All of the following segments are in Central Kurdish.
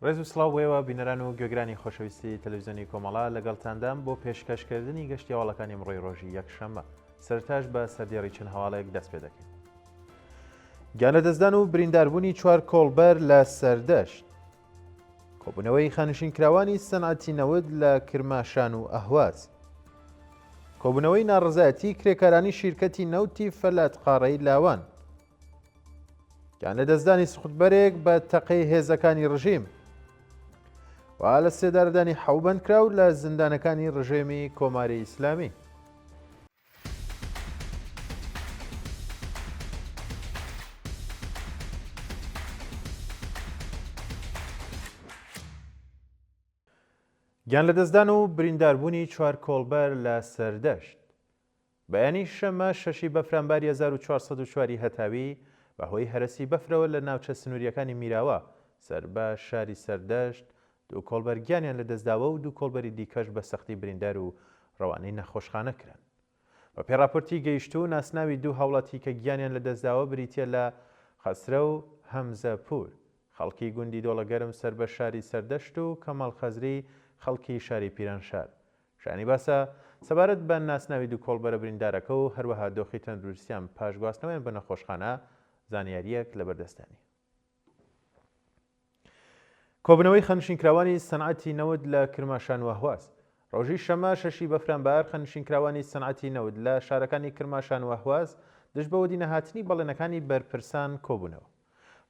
ڕێز و سڵاوێەوە بینەران و گوێگرانی خۆشەویستی تەلەڤیزیۆنی کۆمەڵا لەگەڵتاندام بۆ پێشکەشکردنی گەشتیاوەڵەکانی ڕۆی ڕۆژی یەکشەممە سەرتاش بە سەردێڕی چەند هەواڵێک دەست پێ دەکەین. گیانلەدەستدان و برینداربوونی چوار کۆڵبەر لە سەردەشت، کۆبوونەوەی خانشینکراوانی سەنعەتی نەود لە کرماشان و ئەهواز، کۆبوونەوەی ناڕزایەتی کرێکارانی شیرکەتی نەوتی فەلاتقاڕەی لاوان، گیانلەدەستدانی سوختبەرێک بە تەقەی هێزەکانی ڕژیم و لە سێدارەدانی حەوبەندکراو لە زیندانەکانی ڕژێمی کۆماری ئیسلامی. گیانلەدەستدان و برینداربوونی چوار کۆڵبەر لە سەردەشت. بەیانی شەمە 6 بەفرانباری 1404 هەتاوی بەهۆی هەرسی بەفرەوە لە ناوچە سنووریەکانی میراوە سەر بە شاری سەردەشت دوو کۆڵبەر گیانیان لەدەستداوە و دوو کۆڵبەری دیکەش بە سەختی بریندار و ڕەوانەی نەخۆشخانە کران. بە پێڕاپۆرتی گەیشتوو ناسناوی دوو هاوڵاتی کە گیانیان لەدەستداوە بریتە لە خەسرە و هەمزەپور، خەڵکی گوندی دۆڵەگەرم سەر بە شاری سەردەشت و کەماڵ خەزری خەڵکی شاری پیرانشار. شانی باسە سەبارەت بە ناسناوی دوو کۆڵبەرە بریندارەکە و هەروەها دۆخی تەندروستیان پاش گواستنەوەیان بە نەخۆشخانە زانیاریەک لەبەردەستانی. کۆبنەوەی خەنشینکراوانی سەنعەتی نەود لە کرماشان و ئەهواز. ڕۆژی شەمە 6 بەفرانبار خەنشینکراوانی سەنعەتی نەود لە شارەکانی کرماشان و ئەهواز دژ بە وەدی نەهاتنی بەڵێنەکانی بەرپرسان کۆبوونەوە.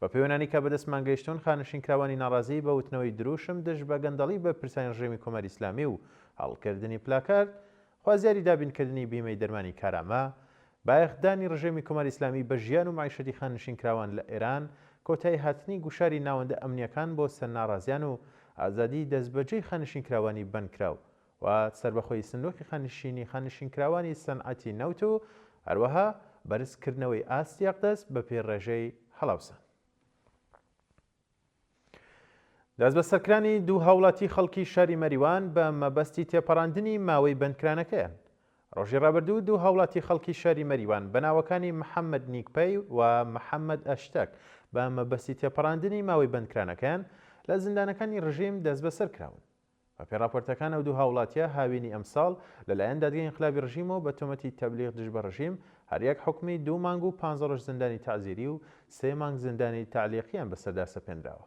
بە پەیوەندی کە بەدەستمان گەیشتون خانشینکراوانی ناڕازی بە وتنەوەی دروشم دژ بە گەندەڵی بەرپرسانی ڕژێمی کۆمەری ئیسلامی و هەڵکردنی پلاکارد خوازیاری دابینکردنی بیمەی دەرمانی کارامە، بایەخدانی ڕژێمی کۆمەری ئیسلامی بە ژیان و معیشەتی خانشینکراوان لە ئێران، کۆتایی هاتنی گوشاری ناوەندە ئەمنیەکان بۆ سەرناڕازیان و ئازادی دەستبەجێی خانشینکراوانی بەندکراو و سەربەخۆی سندوقی خانشینکراوانی سەنعەتی نەوت و هەروەها بەرزکردنەوەی ئاستی ئەقدەس بە پێڕێژەی هەڵاوسان. دەست بە سەرکرانی دوو هاوڵاتی خەڵکی شاری مەریوان بە مەبەستی تێپەڕاندنی ماوەی بەندکرانەکەیان. ڕۆژی ڕابردوو دوو هاوڵاتی خەڵکی شاری مەریوان بە ناوەکانی محەممەد نیکپەی و محەممەد ئەشتەک بە مەبەستی تێپەڕاندنی ماوەی بەندکرانەکەیان لە زیندانەکانی ڕژیم دەست بەسەر کراون. بە پێڕاپۆرتەکان ئەو دوو هاوڵاتیە هاوینی ئەمساڵ لەلایەن دادگای ئینقلابی ڕژیمەوە بە تۆمەتی تەبلیغ دژ بە ڕژیم هەریەک حکمی 2 مانگ و 15 ڕۆژ زیندانی تەعزیری و 3 مانگ زیندانی تعلیقیان بەسەردا سەپێنراوە.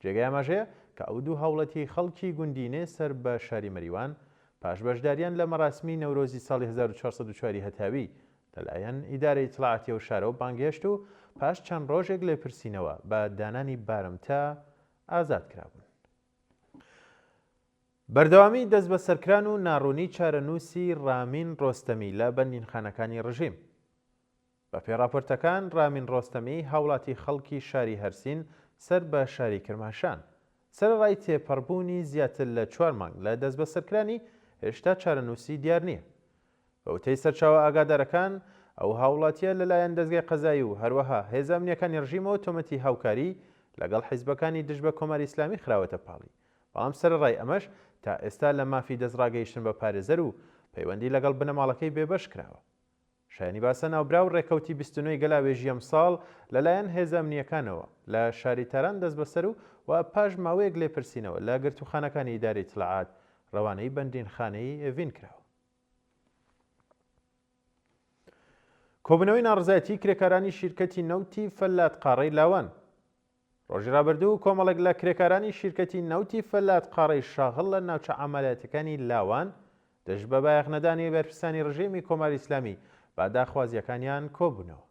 جێگای ئاماژەیە کە ئەو دوو هاوڵەتی خەڵکی گوندینێ سەر بە شاری مەریوان پاش بەشداریان لە مەراسمی نەورۆزی ساڵی 1404 هەتاوی لەلایەن ئیدارەی ئیتڵاعاتی و شارە و بانگهێشت و پاش چەند ڕۆژێک لێپرسینەوە بە دانانی بارمتە ئازاد کرابوون. بەردەوامی دەست بە سەرکران و ناڕوونی چارەنووسی ڕامین ڕۆستەمی لە بەندینخانەکانی ڕژیم. بە پێڕاپۆرتەکان ڕامین ڕۆستەمی هاوڵاتی خەڵکی شاری هەرسین سەر بە شاری کرماشان سەرڕای تێپەڕبوونی زیاتر لە 4 مانگ لە دەست بە سەرکرانی هێشتا چارەنووسی دیار نییە. بە وتەی سەرچاوە ئاگادارەکان ئەو هاوڵاتیە لەلایەن دەستگای قەزایی و هەروەها هێزە ئەمنیەکانی ڕژیمەوە تۆمەتی هاوکاری لەگەڵ حیزبەکانی دژ بە کۆماری ئیسلامی خراوەتە پاڵی، بەڵام سەرڕای ئەمەش تا ئێستا لە مافی دەستڕاگەیشتن بە پارێزەر و پەیوەندی لەگەڵ بنەماڵەکەی بێبەش کراوە. شایانی باسە ناوبراو ڕێکەوتی 29 گەلاوێژی ئەمساڵ لەلایەن هێزە ئەمنیەکانەوە لە شاری تاران دەست بەسەر و پاش ماوەیەک لێپرسینەوە لە گرتوخانەکانی ئیدارەی ئیتڵاعات ڕەوانەی بەندینخانەی ئێڤین کراوە. کۆبنەوەی ناڕزایەتی کرێکارانی شیرکەتی نەوتی فەلاتقاڕەی لاوان. ڕۆژی ڕابردوو کۆمەڵێک لە کرێکارانی شیرکەتی نەوتی فەلاتقاڕەی شاغڵ لە ناوچە ئامالەتەکانی لاوان دەست بە بایەخنەدانی بەرپرسانی ڕژێمی کۆماری ئیسلامی با داخوازیەکانیان کۆبوونەوە.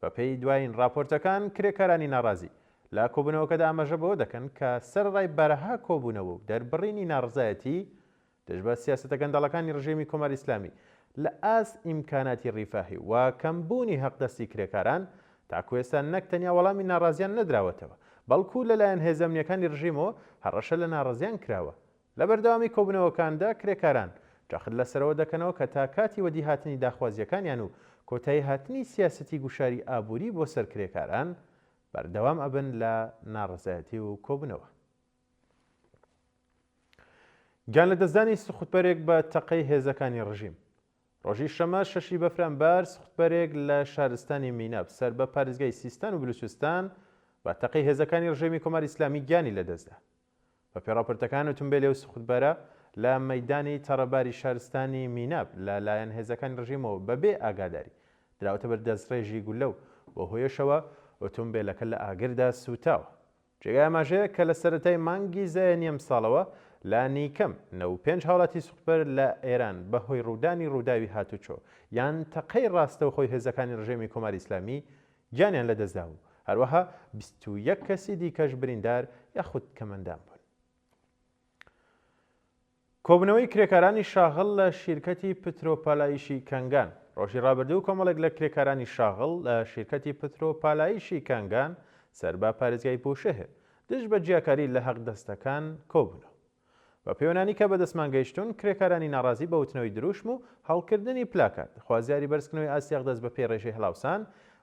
بە پێی دوایین راپۆرتەکان کرێکارانی ناڕازی لە کۆبوونەوەکەدا ئاماژە بەوە دەکەن کە سەرڕای بەرەها کۆبوونەوە و دەربڕینی ناڕزایەتی دەست بە سیاسەتە گەندەڵەکانی ڕژێمی کۆماری ئیسلامی لە ئاست ئیمکاناتی ڕیفاهی و کەمبوونی حەقدەستی کرێکاران تاکو ئێستا نەک تەنیا وەڵامی ناڕازیان نەدراوەتەوە، بەڵکو لەلایەن هێزە ئەمنیەکانی ڕژیمەوە هەڕەشە لە ناڕزیان کراوە. لە بەردەوامی کۆبوونەوەکاندا کرێکاران جاخت لەسەرەوە دەکەنەوە کە تا کاتی وەدی هاتنی داخوازیەکانیان و کۆتایی هاتنی سیاسەتی گوشاری ئابووری بۆ سەر کرێکاران بەردەوام ئەبن لە ناڕزایەتی و کۆبوونەوە. گیانلەدەستدانی سوختبەرێک بە تەقەی هێزەکانی ڕژیم. ڕۆژی شەمە 6 بەفرانبار سوختبەرێک لە شارستانی مینەب سەر بە پارێزگای سیستان و بلوچستان بە تەقەی هێزەکانی ڕژێمی کۆماری ئیسلامی گیانی لەدەستدا. بە پێڕاپۆرتەکان ئۆتۆمبیلە و سوختبەرە لە مەیدانی تەڕەباری شارستانی میناب لەلایەن هێزەکانی ڕژیمەوە بەبێ ئاگاداری دراوەتە بەردەستڕێژی گولە و بۆ هۆیشەوە ئۆتۆمبیلەکە لە ئاگردا سوتاوە. جێگای ئاماژەیە کە لە سەرەتای مانگی زەیە نیەم ساڵەوە لە نیکەم 95 هاوڵاتی سوختبەر لە ئێران بەهۆی ڕوودانی ڕووداوی هاتوچۆ یان تەقەی ڕاستەوخۆی هێزەکانی ڕژێمی کۆماری ئیسلامی گیانیان لەدەستدا بوو. هەروەها 21 کەسی دیکەش بریندار یاخود کەمەندان بوون. کۆبنەوەی کرێکارانی شاغڵ لە شیرکەتی پترۆپالایشی کەنگان. ڕۆژی ڕابردوو کۆمەڵێک لە کرێکارانی شاغڵ لە شیرکەتی پترۆپالایشی کەنگان سەربا پارێزگای پۆشەهێ دژ بە جیاکاری لە حەق دەستەکان کۆبوونەوە. بە پەیوەندانی کە بەدەستمان گەیشتون کرێکارانی ناڕازی بە وتنەوەی دروشم و هەڵکردنی پلاکات خوازیاری بەرزکردنەوەی ئاسیاق دەست بە پێی ڕێژەی هەڵاوسان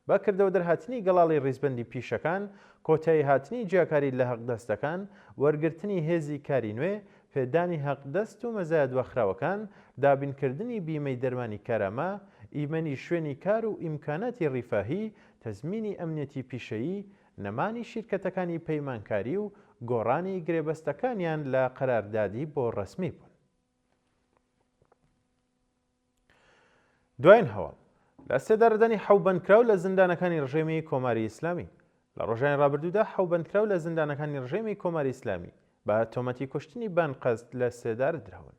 بە کردەوە دەرهاتنی گەڵاڵی ڕیزبەندی پیشەکان کۆتایی هاتنی جیاکاری لە حەق دەستەکان وەرگرتنی هێزی کاری نوێ پێدانی حەق دەست و مەزایە دووەخراوەکان دابینکردنی بیمەی دەرمانی کارامە ئیمەنی شوێنی کار و ئیمکاناتی ڕیفاهی تەزمینی ئەمنیەتی پیشەیی نەمانی شیرکەتەکانی پەیمانکاری و گۆڕانی گرێبەستەکانیان لە قەراردادی بۆ ڕەسمی بوون. دوایین هەواڵ لە سێدارەدانی حەوبەندکراو لە زیندانەکانی ڕژێمی کۆماری ئیسلامی. لە ڕۆژانی ڕابردوودا حەوبەندکراو لە زیندانەکانی ڕژێمی کۆماری ئیسلامی بە تۆمەتی کوشتنی بانقەست لە سێدار درراون.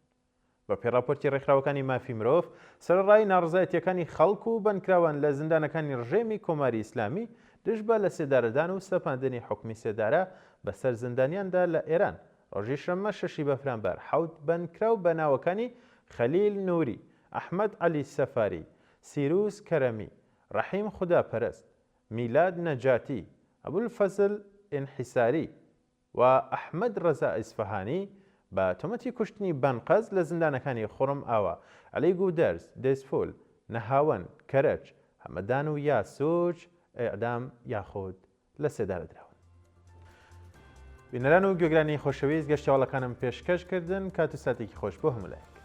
بە پێڕاپۆرتی ڕێکخراوەکانی مافی مرۆڤ سەرڕای ناڕزایەتیەکانی خەڵک و بەندکراوان لە زیندانەکانی ڕژێمی کۆماری ئیسلامی دژ بە لە سێدارەدان و سەپاندنی حکمی سێدارە بەسەر زیندانیاندا لە ئێران ڕۆژی شەممە 6 بەفرانبەر 7 بەندکراو بە ناوەکانی خەلیل نووری، ئەحمەد عەلی سەفاری، سیروس کەرەمی، ڕەحیم خوداپەرست، میلاد نەجاتی، ئەبولفەزل ئینحیساری و ئەحمەد ڕەزا ئیسفەهانی بە تۆمەتی کوشتنی بانقەز لە زیندانەکانی خوڕم ئاوا، عەلی گودەرز، دەسفۆل، نەهاوەند، کەرەج، هەمەدان و یاسووج ئێعدام یاخود لە سێدارە دراون. بینەران و گوێگرانی خۆشەویست گەشتیاوەڵەکانم پێشکەش کردن کات و ساتێکی خۆش بۆ هەموو لای.